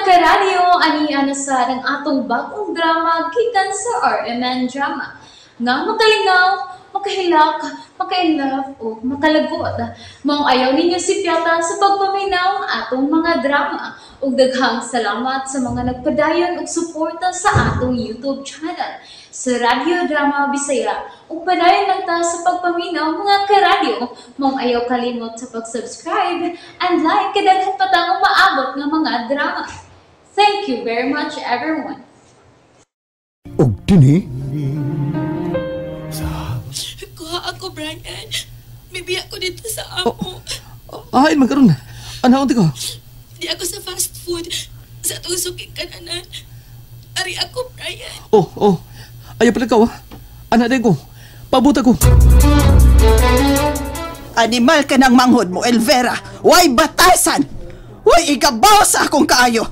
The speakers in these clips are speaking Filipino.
karadyo, ani-ana sa ng atong bagong drama gikan sa RMN Drama. Nga makalingaw, makahilak, maka-inlove, o makalagot. Maong ayaw ninyo si Piata sa pagpaminaw ang atong mga drama. Ug daghang salamat sa mga nagpadayon ug suporta sa atong YouTube channel sa Radio Drama Bisaya. Ug padayon lang ta sa pagpaminaw mga karadyo. Maong ayaw kalimot sa pag-subscribe and like kadaghan pa tang maabot nga mga drama. Thank you very much everyone. Og dini Kuha ako, Brian. Bibi ako dito sa amo. ay magkaroon. Ano ko? Di ako sa fast food. Sa tusuking kananan. Ari ako, Brian. Oh. Ayaw pala ka, anak din ko. Pabuta ko. Animal ka ng manghod mo, Elvera. Way batasan. Way igabaw sa akong kaayo.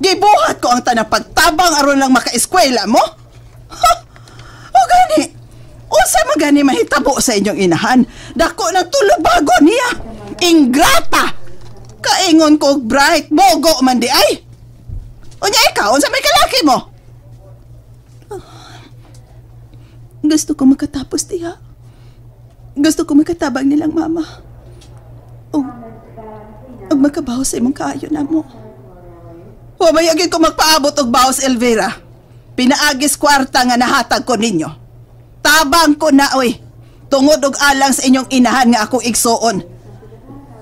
Gibuhat ko ang tanang pagtabang aron lang maka-eskwela mo. Ha? O gani. Unsa magani mahitabo sa inyong inahan? Dako ng tulubago niya. Ingrata. Kaingon ko, Bright, bogo man di ay. Unya ikaw, unsa may kalaki mo? Gusto ko makatapos, tiya. Gusto ko makatabang nilang mama. O makabaho sa imong kaayo na mo. Humayagin ko magpaabot og baos, Elvira. Pinaagis kwarta nga nahatag ko ninyo. Tabang ko na, oy. Tungod og alang sa inyong inahan nga akong igsuon.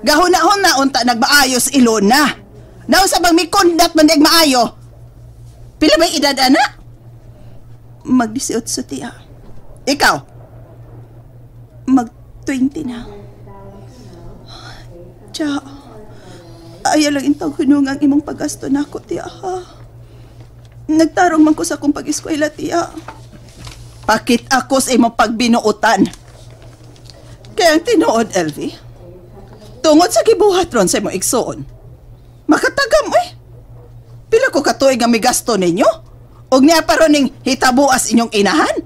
Gahunahon na unta nagmaayos ilona. Naw sa bang mikondat man maayo. Pila may edad, ana? Mag-18, tiya. Ikaw? Mag-20 na. Tiya, ayaw lang intang hunungang imong paggasto na ako, tiya, ha? Nagtarong man ko sa akong pag-eskwela, tiya. Pakit ako sa imong pagbinuutan. Kaya ang tinuod, Elvie, tungod sa gibuhat ron sa imong igsuon, makatagam, pila ko katuig nga may gasto ninyo? Og niya pa ron ning hitabuas inyong inahan?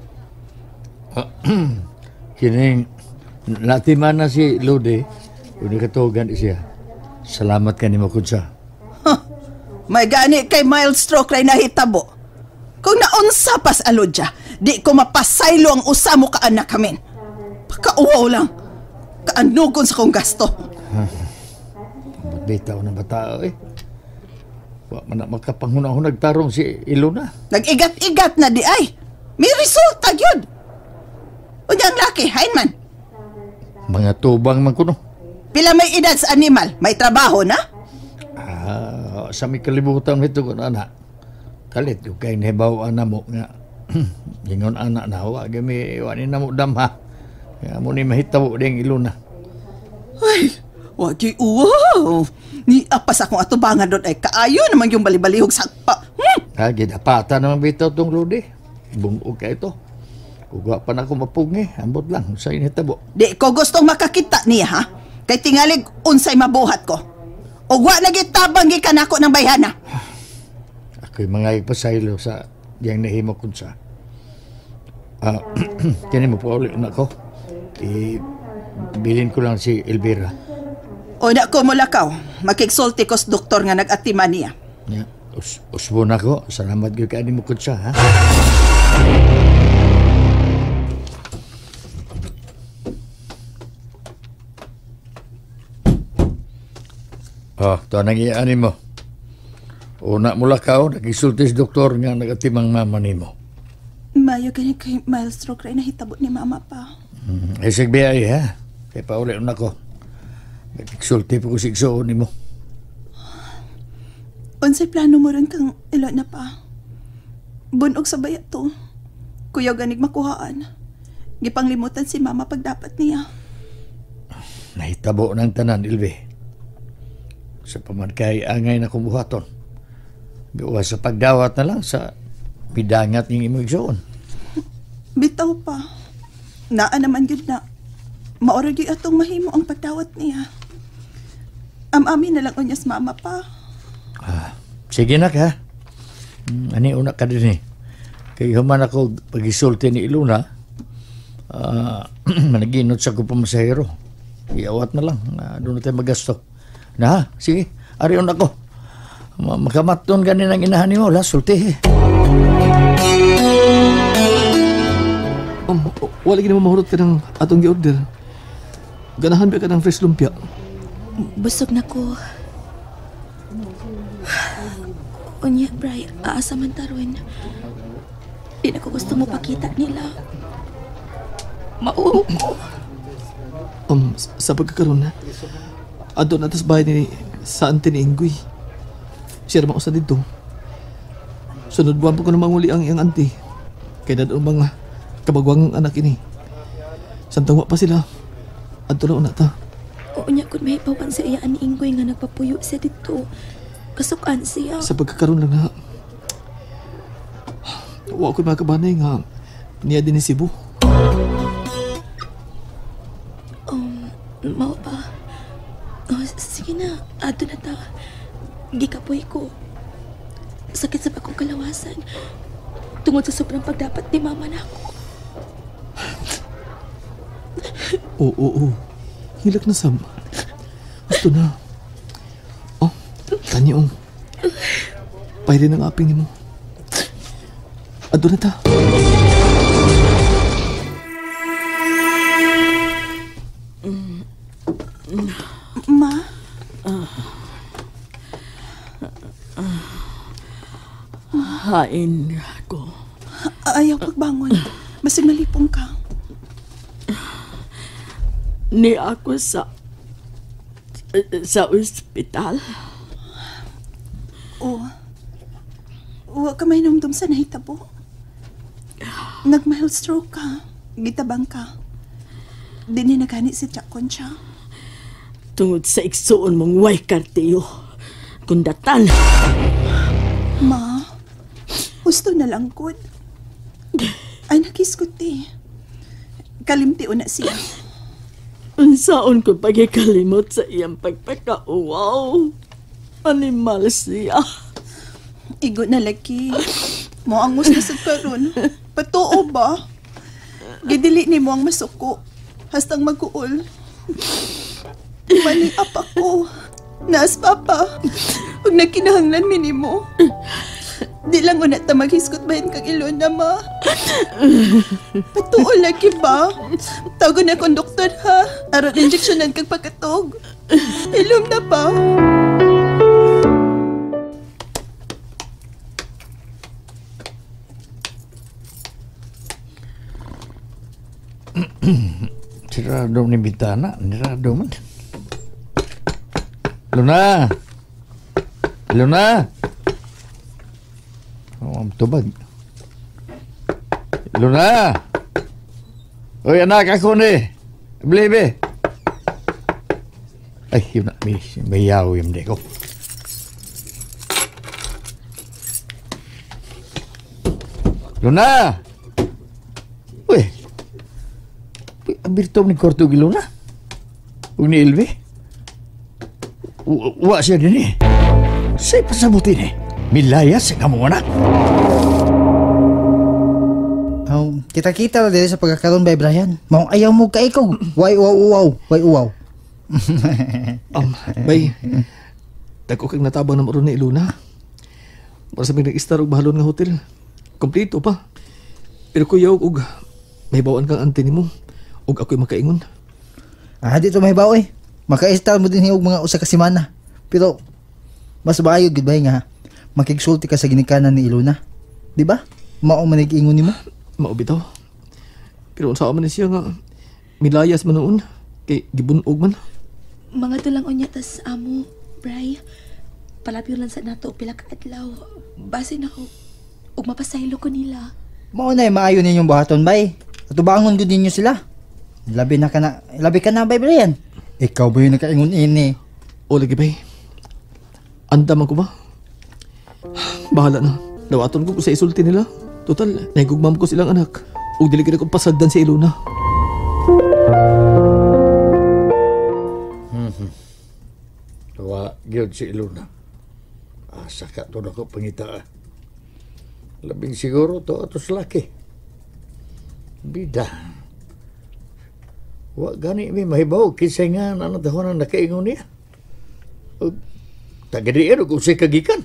Kining natiman na si Lode, kung ikatugan siya. Salamat ka ni Makudsa. May gani kay mild stroke ray nahitabo. Kung naunsa pas alodya, di ko mapasaylo ang usa mo ka anak kamin. Pakauwaw lang. Kaanugon sa kong gasto. Bitaw na bata, Wa man na makapanghunahon nagtarong si Ilona. Nag-igat-igat na di ay. May resulta yun. Unyang laki, Heinman. Mga tubang man kuno. Pila may edad sa animal, may trabaho na? Sa may kalibutan nito ko anak. Kalit yung kay nebaw na mo nga. Gingon anak na, wag may wanin na mo damha. Kaya mo ni mahitabo ding Ilona. Ay, wag yung uwaw. Ni apas akong atubangan doon ay kaayo naman yung balibalihog sakpa. Gidapata naman bitaw tong Lode. Bungog ka ito. Kugwa pa na ako mapungi. Ambot lang sa initabo. Di ko gustong makakita niya, ha? Kay tingalig unsay mabuhat ko. O wa nagitabang gikan ako ng bayhana. Ako'y mga ipasaylo sa diyang nahimo kung sa. Kini mo pa ulit na ko. Bilin ko lang si Elvira. O na ko mulakaw. Makiksulti ko sa doktor nga nag-atiman niya. Yeah. Usbo na ko. Salamat ko ka mo kung sa, ha? Ito nang iaanin mo. Una mula ka, nagisulti si doktor nga nagatimang mama ni mo. Mayo ganyan kay mild stroke rin nahitabo ni mama pa. Isig biyay, ha? Kaya pa ulit na ko. Nagisulti po ko sigsoon ni mo. Unsay plano mo rin kang ilo na pa? Bunog sa bayat to. Kuya ganig makuhaan. Gipanglimutan si mama pag dapat niya. Nahitabo ng tanan, Ilve. Sa pamadkay angay na kumuhaton. Gawa sa pagdawat na lang sa pidangat ng imong igsoon. Bitaw pa. Naa naman yun na. Maorag yung atong mahimo ang pagdawat niya. Am-amin na lang unyas mama pa. Sige na ka. Ani una ka din Kaya human ako pag-isulti ni Ilona, managinot sa ko pamasahero. Iawat na lang. Doon na tayo magasto. Na, sige, ariyon ako. Makamaton ka ng inahan mo, la, sulti eh. Wala gini mo mahurot ka ng atong gi-order. Ganahan ba ka ng fresh lumpia? Busog na ko. Unya, Bray, aasa man taron. Di na ko gusto mo pakita nila. Mauho ko. Sa pagkakaroon na, ado na tas bahay ni sa auntie ni Inggoy. Siya naman usa dito. Sunod buwan pa ko na manguli ang iyang auntie. Kaya na doon mga kabagwang anak ini. Santangwa pa sila. Ado na una ta. Unya, kung may pawan sa iya ni Inggoy nga nagpapuyo siya dito. Kasukan siya. Sa pagkakaroon lang na, wa ko'y makabanay nga niya din ni Cebu. Mao pa. Sige na, ato na ta. Gikapoy ko. Sakit sa akong kalawasan. Tungod sa sobrang pagdapat ni mama na ako. Oo. Hilak na Sam. Gusto na. Tanyong. Pwede ng aping mo. Ado na ta. Ma? Hain ko. Ayaw pagbangon. Basig malipong ka. Ni ako sa ospital. Huwag ka may numdum sa nahitabo. Nag-mild stroke ka. Gitabang ka. Dini nagani si Chakon siya. Tungod sa iksuon mong way kartiyo. Kundatan. Ma, gusto na lang good. Ay, nakiskuti. Kalimti na siya. Unsaon ko pagikalimot sa iyang pagpakauwaw. Animal siya. Igo na laki. Mo ang musnasad karon. Patuo ba? Gidili ni mo ang masuko. Hastang mag-uol. Maliap ako. Naas papa. Huwag nagkinahanglan minimo. Di lang unat na maghiskot bahin kag ilon na ma. Patuo lagi ba? Tawagon na kong doktor ha. Aron injeksyonan kag pagkatog. Ilom na ba? Sirado ni Bitana, nirado man. Luna! Ang tubag. Luna! Uy, anak ako ni. Blibe. Ay, yun na. May yaw yung di ko. Luna! Uy! Abirtom ni Korto Giluna? Huwag ni Ilvi? Wa siya din eh. Sa'y pasabutin eh. Milayas nga mo anak. Kita-kita lang din sa pagkakaroon ba, Brian? Maong ayaw mo ka ikaw. Way uwaw. Bay, dako kang natabang na maroon ni Iluna. Para sa nag-istar og bahalon nga hotel. Kompleto pa. Pero kuya og may bawaan kang antini mo. Og ako'y makaingon. Dito may baw eh. Maka-install mo din yung mga usa ka semana. Pero, mas bayo gud ba nga makigsulti ka sa ginikanan ni Iluna. Di ba? Mao man nag-ingon nimo. Mao bitaw. Pero unsa man siya nga milayas man noon kay gibunog man. Mga tulang unya tas amo, Bray. Palapyo lang sa nato pila ka adlaw. Base na ko ug mapasaylo ko nila. Mao na maayo ninyong buhaton bay. Atubangon gud ninyo sila. Labi ka na bay, Brian. Ikaw ba yung nakaingon ini? O lagi bay. Andaman ko ba? Bahala na. Dawaton ko sa isulti nila. Total, naigugmam ko silang anak. Ug dili ka na kong pasagdan sa Iluna. Tawa, gyud si Iluna. Asa ka to na ko pangita. Labing siguro to atos laki. Bida. Wa gani mi mahibaw kisay nga ano dahon ang nakaingon niya. Tagadiin kung siya kagikan.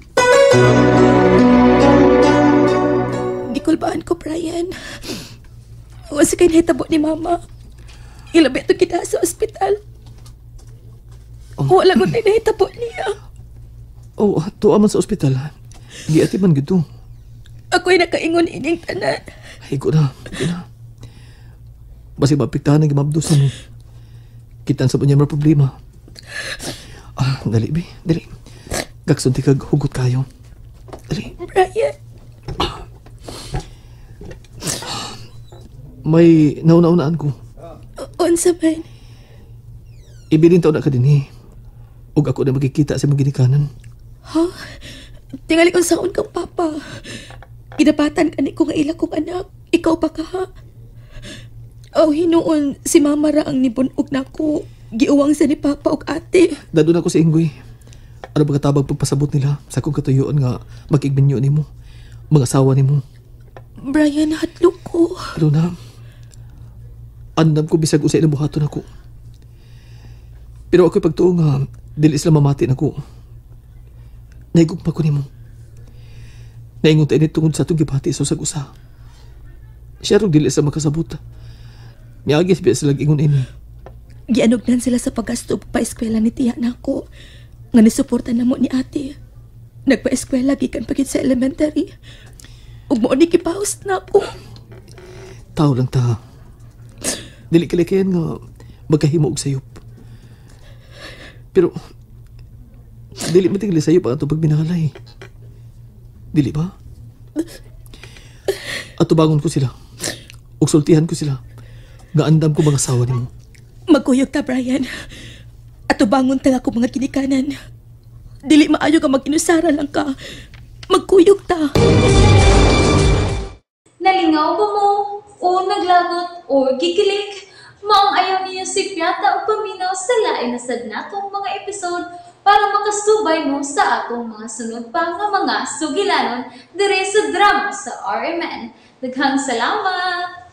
Gikulbaan ko, Brian. Huwag sa kayo nahitabo ni Mama. Ilabi ito kita sa ospital. Wala ko na nahitabo niya. Oh, tuwa man sa ospital. Giati man gito. Ako'y nakaingon ining tanan. Ay, ko na. Basi mapiktahan ng gimabdos mo. Kitan sa niya mga problema. Dali, Bi. Dali. Gaksunti kag hugot kayo. Dali. Brian. May nauna-unaan ko. Unsa man. Ibilin taon na ka din ug ako na makikita sa mga ginikanan. Ha? Tingali kung saan kang papa. Gidapatan ka ni ko nga ila kong anak. Ikaw pa ka ha? Hinuon si Mama ra ang nibunog na ko. Giuwang sa ni Papa ug ate. Dadun ako sa Inggoy. Ano ba katabang pagpasabot nila sa akong katuyuan nga makigminyo ni mo, mga asawa ni mo. Brian, hadlok ko. Ano na? Andam ko bisag usay na buhaton ako. Pero ako'y pagtuo nga, dili sila mamati na ko. Naigugma ko ni mo. Naingon tayo tungod sa itong gibati sa usag-usa. Siya rin dili sa makasabot. Miyagis biya sila ingon ini. Gianugnan sila sa paggasto pa eskwela ni tiya na ako. Nga nisuporta na mo ni ate. Nagpa-eskwela gikan pagit sa elementary. Ug mo ni kipaus na ako. Tao lang ta. Dili kalikayan nga magkahimo og sayop. Pero dili matingli sayop ang ato pagminahalay. Dili ba? At tubangon ko sila. Ug sultihan ko sila. Nga andam ko mga asawa nimo. Magkuyog ta, Brian. At tubangon ta ako mga kinikanan. Dili maayo ka mag-inusara lang ka. Magkuyog ta. Nalingaw ba mo? O naglagot? O gikilig? Maong ayaw niyo si Piata o paminaw sa lain na sad natong mga episode para makasubay mo sa atong mga sunod pa nga mga sugilanon dire sa drama sa RMN. Daghang salamat!